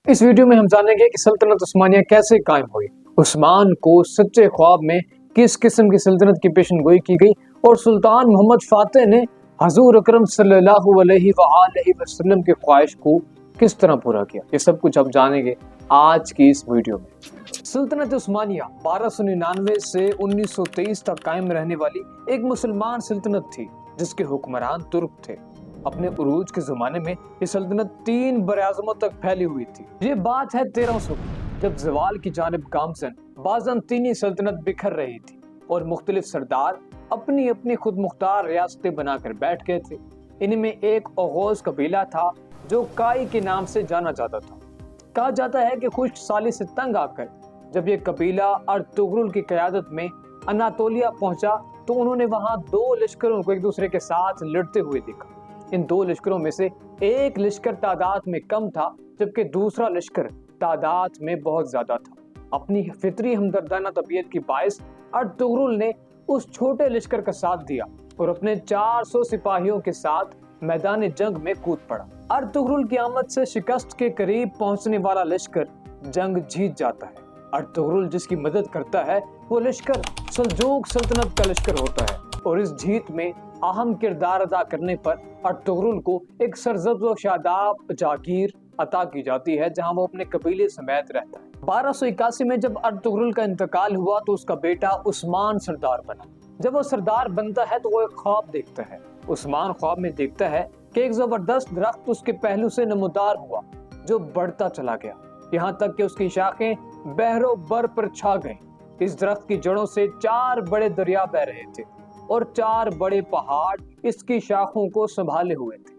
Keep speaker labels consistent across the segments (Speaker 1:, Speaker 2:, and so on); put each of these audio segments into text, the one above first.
Speaker 1: इस वीडियो में हम जानेंगे कि सल्तनत उस्मानिया कैसे कायम हुई, उस्मान को सच्चे ख्वाब में किस किस्म की सल्तनत की पेशन गोई की गई और सुल्तान मोहम्मद फातेह ने हजूर अकरम सल्लल्लाहु अलैहि वसल्लम की ख्वाहिश को किस तरह पूरा किया। ये सब कुछ हम जानेंगे आज की इस वीडियो में। सल्तनत उस्मानिया 1299 से 1923 तक कायम रहने वाली एक मुसलमान सल्तनत थी जिसके हुक्मरान तुर्क थे। अपने उरूज के जमाने में ये सल्तनत 3 बरआज़मों तक फैली हुई थी। ये बात है 1300 की, जब जवाल की जानिब गामजन बाज़ंतीनी सल्तनत बिखर रही थी और मुख्तलिफ सरदार अपनी अपनी खुद मुख्तार रियासतें बनाकर बैठ गए थे। इनमें एक ओगोज कबीला था जो काई के नाम से जाना जाता था। कहा जाता है कि खुश साली से तंग आकर जब ये कबीला अर्तुगरुल की क़यादत में अनातोलिया पहुंचा तो उन्होंने वहां 2 लश्करों को एक दूसरे के साथ लड़ते हुए देखा। इन 2 लश्करों में से एक लश्कर तादाद में कम था जबकि दूसरा लश्कर तादाद में बहुत ज्यादा था। अपनी फितरी हमदर्दाना तबीयत की बाइस अर्तुगरुल ने उस छोटे लश्कर का साथ दिया और अपने 400 सिपाहियों के साथ मैदान जंग में कूद पड़ा। अर्तुगरुल की आमद से शिकस्त के करीब पहुंचने वाला लश्कर जंग जीत जाता है। अर्तुगरुल जिसकी मदद करता है वो लश्कर सल्जूक सल्तनत का लश्कर होता है और इस जीत में अहम किरदार अदा करने पर अर्तुगरुल को एक सरजब्ज व शादाब जागीर अता की जाती है जहां वो अपने कबीले समेत रहता है। 1281 में जब अर्तुगरुल का इंतकाल हुआ तो उसका बेटा उस्मान सरदार बना। जब वो सरदार बनता है तो वो एक ख्वाब देखता है। उस्मान ख्वाब में देखता है कि एक जबरदस्त दरख्त उसके पहलू से नमूदार हुआ जो बढ़ता चला गया, यहाँ तक कि उसकी शाखें बहरो बर पर छा गईं। इस दरख्त की जड़ों से 4 बड़े दरिया बह रहे थे और 4 बड़े पहाड़ इसकी शाखों को संभाले हुए थे।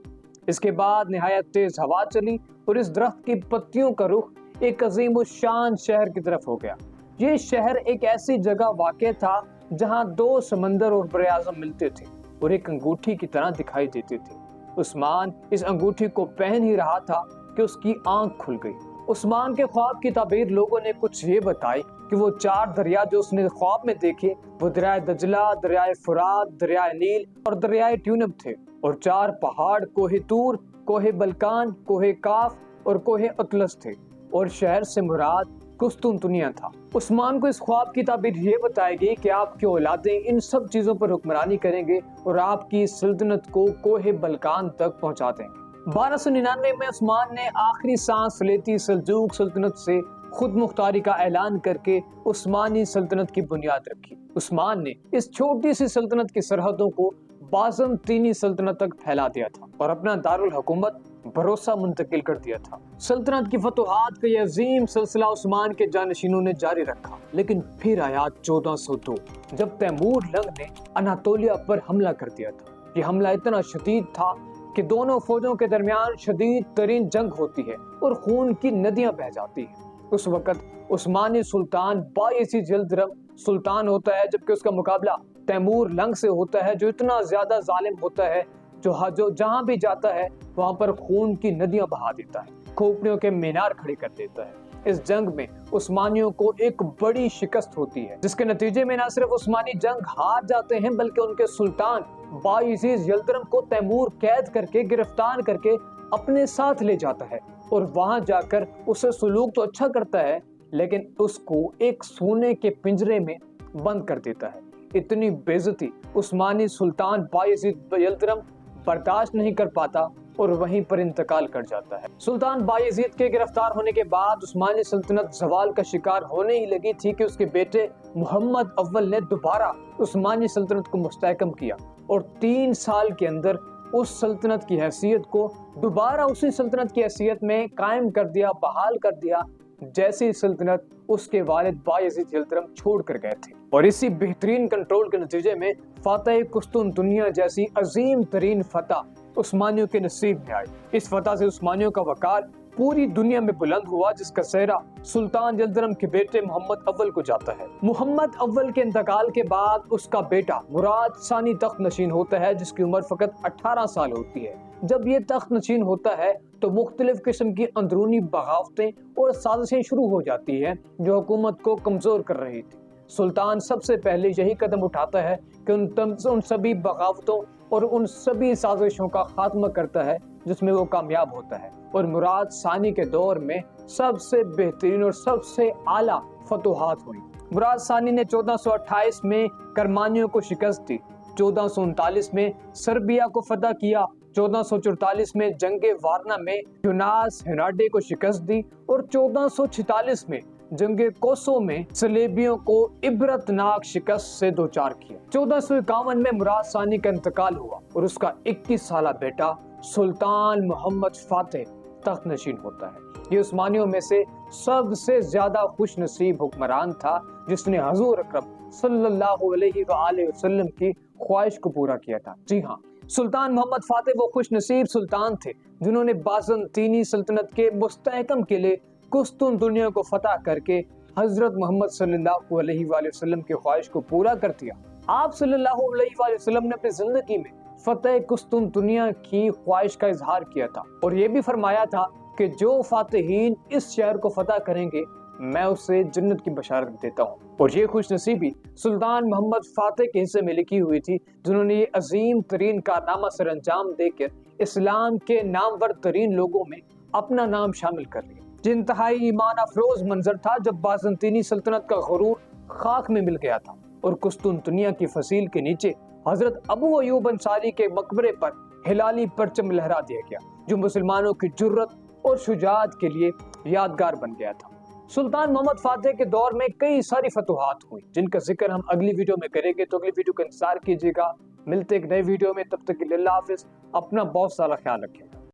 Speaker 1: इसके बाद निहायत तेज हवा चली और इस दरख्त की पत्तियों का रुख एक अजीम शान शहर की तरफ हो गया। ये शहर एक ऐसी जगह वाक़ था जहां 2 समंदर और बरे-आज़म मिलते थे और एक अंगूठी की तरह दिखाई देते थे। उस्मान इस अंगूठी को पहन ही रहा था कि उसकी आंख खुल गई। उस्मान के ख्वाब की ताबीर लोगों ने कुछ ये बताई कि वो 4 दरिया जो उसने ख्वाब में देखे वो दरियाए दजला, दरियाए फुरात, दरियाए नील और दरियाए ट्यूनब थे और 4 पहाड़ कोहे तूर, कोहे बलकान, कोहे काफ और कोहे अतलस थे और शहर से मुराद कुस्तुनतुनिया था। उस्मान को इस ख्वाब की ताबीर ये बताएगी कि आपकी औलादें इन सब चीजों पर हुक्मरानी करेंगे और आपकी सल्तनत को कोहे बलकान तक पहुंचा देंगे। 1299 में उस्मान ने आखिरी सांस लेती सल्जूक सल्तनत से खुद मुख्तारी का ऐलान करके उस्मानी सल्तनत की बुनियाद रखी। उस्मान ने इस छोटी सी सल्तनत की सरहदों को बाज़ंतीनी सल्तनत तक फैला दिया था और अपना दारुल हुकूमत भरोसा मुंतकिल कर दिया था। सल्तनत की फतुहात का यह अजीम सिलसिला उस्मान के जानशीनों ने जारी रखा, लेकिन फिर आया 1402 जब तैमूर लंग ने अनातोलिया पर हमला कर दिया था। ये हमला इतना शदीद था कि दोनों फौजों के दरमियान शदीद तरीन जंग होती है और खून की नदियां बह जाती हैं। उस वक्त उस्मानी सुल्तान बायज़ीद यल्दरम सुल्तान होता है जबकि उसका मुकाबला तैमूर लंग से होता है जो इतना ज्यादा जालिम होता है जो जहां भी जाता है वहां पर खून की नदियां बहा देता है, खोपड़ियों के मीनार खड़े कर देता है। इस जंग में उस्मानियों को एक बड़ी शिकस्त होती है जिसके नतीजे में न सिर्फ उस्मानी जंग हार जाते हैं बल्कि उनके सुल्तान बायज़ीद यल्दरम को तैमूर कैद करके गिरफ्तार करके अपने साथ ले जाता है और वहां जाकर उससे सुलूक तो अच्छा करता है लेकिन उसको एक सोने के पिंजरे में बंद कर देता है। इतनी बेइज्जती उस्मानी सुल्तान बायज़ीद यल्दरम बर्दाश्त नहीं कर पाता और वहीं पर इंतकाल कर जाता है। सुल्तान बायज़ीद के गिरफ्तार होने के बाद उस्मानी सल्तनत ज़वाल का शिकार होने ही लगी थी कि उसके बेटे मोहम्मद अव्वल ने दोबारा उस्मानी सल्तनत को मुस्तहकम किया और 3 साल के अंदर उस सल्तनत की हैसियत को दोबारा उसी सल्तनत की हैसियत में कायम कर दिया, बहाल कर दिया जैसी सल्तनत उसके वालिद बायज़ीद यल्दरम छोड़ कर गए थे। और इसी बेहतरीन कंट्रोल के नतीजे में फातह कुस्तुनतुनिया जैसी अजीम तरीन फतह उस्मानियों के नसीब में आई। इस फतह से उस्मानियों का वकार पूरी दुनिया में बुलंद हुआ जिसका सेहरा सुल्तान यल्दरम के बेटे मोहम्मद अव्वल को जाता है। मोहम्मद अव्वल के इंतकाल के बाद उसका बेटा मुराद सानी तख्त नशीन होता है जिसकी उम्र फकत 18 साल होती है। जब ये तख्त नशीन होता है तो मुख्तलिफ किस्म की अंदरूनी बगावतें और साजिशें शुरू हो जाती है जो हुकूमत को कमजोर कर रही थी। सुल्तान सबसे पहले यही कदम उठाता है कि उन सभी बगावतों اور ان سبھی سازشوں کا خاتمہ کرتا ہے جس میں وہ کامیاب ہوتا ہے، اور مراد ثانی کے دور میں سب سے بہترین اور سب سے اعلیٰ فتوحات ہوئی۔ مراد ثانی نے 1428 میں کرمانیوں کو شکست دی، 1439 میں سربیا کو فتح کیا، 1444 میں جنگ وارنا میں یوناس ہناڈے کو شکست دی، اور 1446 میں جنگ کوسو میں صلیبیوں کو عبرتناک شکست سے دوچار کیا۔ 1451 میں مراد ثانی کا انتقال ہوا اور اس کا 21 سالہ بیٹا سلطان محمد فاتح تخت نشین ہوتا ہے۔ یہ عثمانیوں میں سے سب سے زیادہ خوش نصیب حکمران تھا جس نے حضور اکرم صلی اللہ علیہ وآلہ وسلم کی خواہش کو پورا کیا تھا۔ جی ہاں، سلطان محمد فاتح وہ خوش نصیب سلطان تھے جنہوں نے بازنطینی سلطنت کے مستحکم کے لیے قسطنطنیہ کو فتح کر کے حضرت محمد صلی اللہ علیہ وآلہ وسلم کی خواہش کو پورا کر دیا۔ آپ صلی اللہ علیہ وآلہ وسلم نے اپنی زندگی میں فتح قسطنطنیہ کی خواہش کا اظہار کیا تھا اور یہ بھی فرمایا تھا کہ جو فاتحین اس شہر کو فتح کریں گے میں اسے جنت کی بشارت دیتا ہوں، اور یہ خوش نصیبی سلطان محمد فاتح کے حصے میں لکھی ہوئی تھی جنہوں نے یہ عظیم ترین کارنامہ سر انجام دے کر اسلام کے نامور ترین لوگوں میں اپنا نام شامل کر لیا۔ یہ انتہائی ایمان افروز منظر تھا جب بازنطینی سلطنت کا غرور خاک میں مل گیا تھا اور قسطنطنیہ کی فصیل کے نیچے حضرت ابو ایوب انصاری کے مقبرے پر ہلالی پرچم لہرا دیا گیا جو مسلمانوں کی جرت اور شجاعت کے لیے یادگار بن گیا تھا۔ سلطان محمد فاتح کے دور میں کئی ساری فتوحات ہوئی جن کا ذکر ہم اگلی ویڈیو میں کریں گے، تو اگلی ویڈیو کا انتظار کیجیے گا۔ ملتے ایک نئے ویڈیو میں، تب تک کے لیے اللہ حافظ، اپنا بہت سارا خیال رکھیں۔